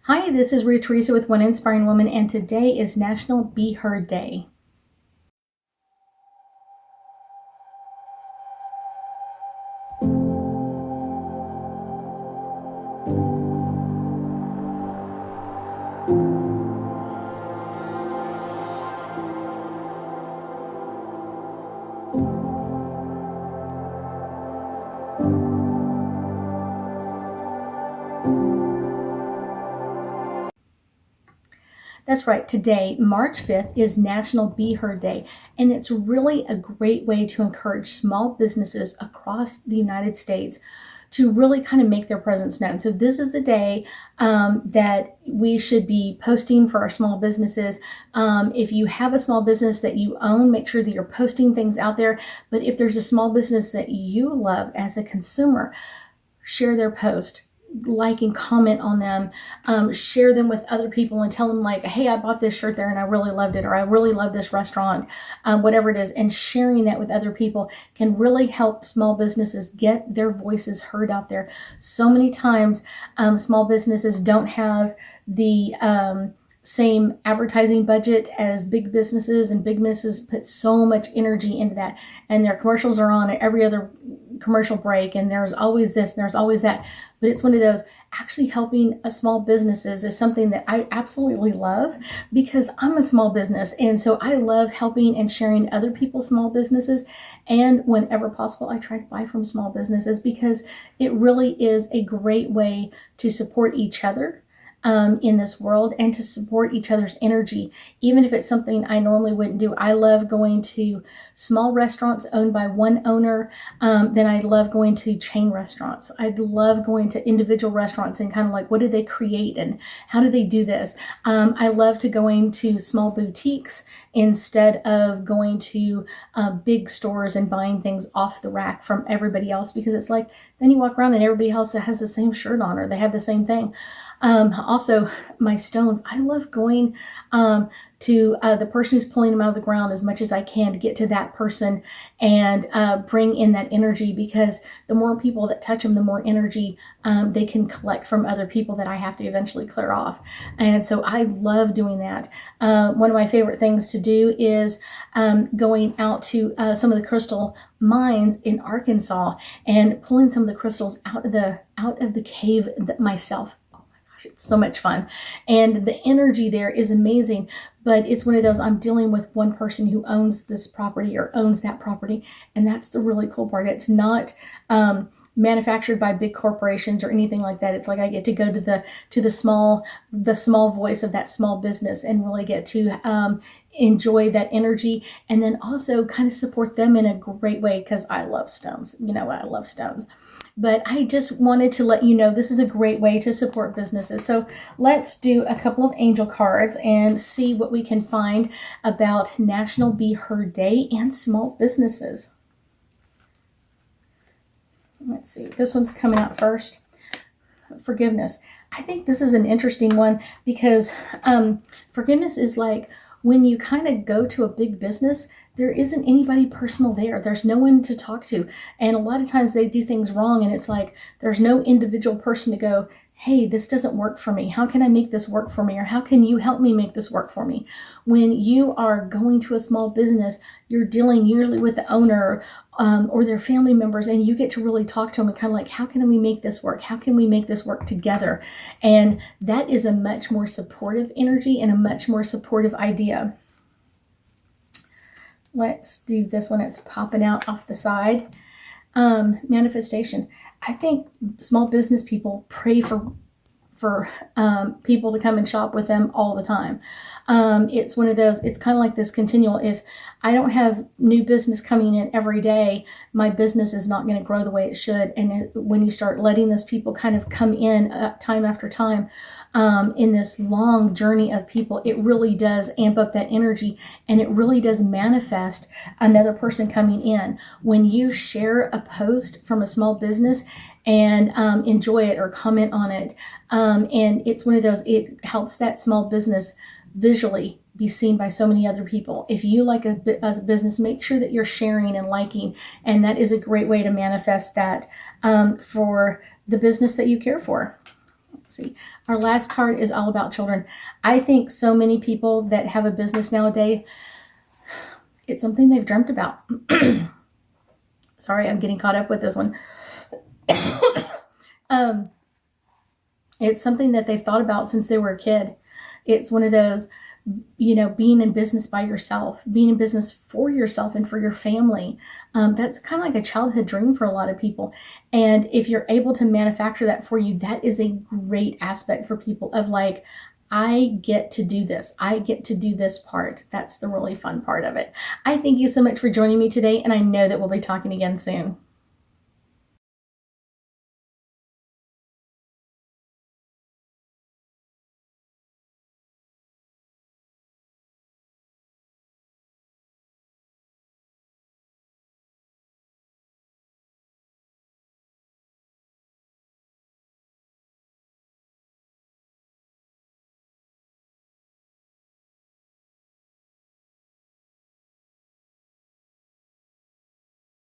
Hi, this is Ruth Theresa with One Inspiring Woman, and today is National Be Heard Day. That's right, today, March 5th, is National Be Heard Day, and it's really a great way to encourage small businesses across the United States to really kind of make their presence known. So this is the day that we should be posting for our small businesses. If you have a small business that you own, make sure that you're posting things out there. But if there's a small business that you love as a consumer, share their post, like and comment on them, share them with other people and tell them like, hey, I bought this shirt there and I really loved it, or I really love this restaurant, whatever it is. And sharing that with other people can really help small businesses get their voices heard out there. So many times small businesses don't have the same advertising budget as big businesses, and big businesses put so much energy into that, and their commercials are on at every other commercial break, and there's always this and there's always that. But it's one of those, actually helping a small businesses is something that I absolutely love, because I'm a small business, and so I love helping and sharing other people's small businesses. And whenever possible, I try to buy from small businesses, because it really is a great way to support each other in this world, and to support each other's energy, even if it's something I normally wouldn't do. I love going to small restaurants owned by one owner. Then I love going to chain restaurants. I love going to individual restaurants and kind of like, what did they create and how do they do this? I love to going to small boutiques instead of going to big stores and buying things off the rack from everybody else, because it's like, then you walk around and everybody else has the same shirt on, or they have the same thing. Also, my stones, I love going to the person who's pulling them out of the ground as much as I can to get to that person and bring in that energy, because the more people that touch them, the more energy they can collect from other people that I have to eventually clear off. And so I love doing that. One of my favorite things to do is going out to some of the crystal mines in Arkansas and pulling some of the crystals out of the cave myself. It's so much fun, and the energy there is amazing. But it's one of those, I'm dealing with one person who owns this property or owns that property, and that's the really cool part. It's not manufactured by big corporations or anything like that. It's like I get to go to the small voice of that small business and really get to enjoy that energy, and then also kind of support them in a great way, because I love stones. You know, I love stones. But I just wanted to let you know this is a great way to support businesses. So let's do a couple of angel cards and see what we can find about National Be Heard Day and small businesses. Let's see, this one's coming out first. Forgiveness. I think this is an interesting one, because forgiveness is like when you kind of go to a big business, there isn't anybody personal there. There's no one to talk to. And a lot of times they do things wrong, and it's like there's no individual person to go, hey, this doesn't work for me. How can I make this work for me? Or how can you help me make this work for me? When you are going to a small business, you're dealing usually with the owner or their family members, and you get to really talk to them and kind of like, how can we make this work? How can we make this work together? And that is a much more supportive energy and a much more supportive idea. Let's do this one. It's popping out off the side. Manifestation. I think small business people pray for people to come and shop with them all the time. It's one of those, it's kind of like this continual, if I don't have new business coming in every day, my business is not going to grow the way it should. And when you start letting those people kind of come in time after time, in this long journey of people, it really does amp up that energy, and it really does manifest another person coming in. When you share a post from a small business and enjoy it or comment on it, and it's one of those, it helps that small business visually be seen by so many other people. If you like a business, make sure that you're sharing and liking, and that is a great way to manifest that for the business that you care for. see. Our last card is all about children. I think so many people that have a business nowadays, it's something they've dreamt about. Sorry, I'm getting caught up with this one. It's something that they've thought about since they were a kid. It's one of those, being in business by yourself, being in business for yourself and for your family. That's kind of like a childhood dream for a lot of people. And if you're able to manufacture that for you, that is a great aspect for people of like, I get to do this. I get to do this part. That's the really fun part of it. I thank you so much for joining me today, and I know that we'll be talking again soon.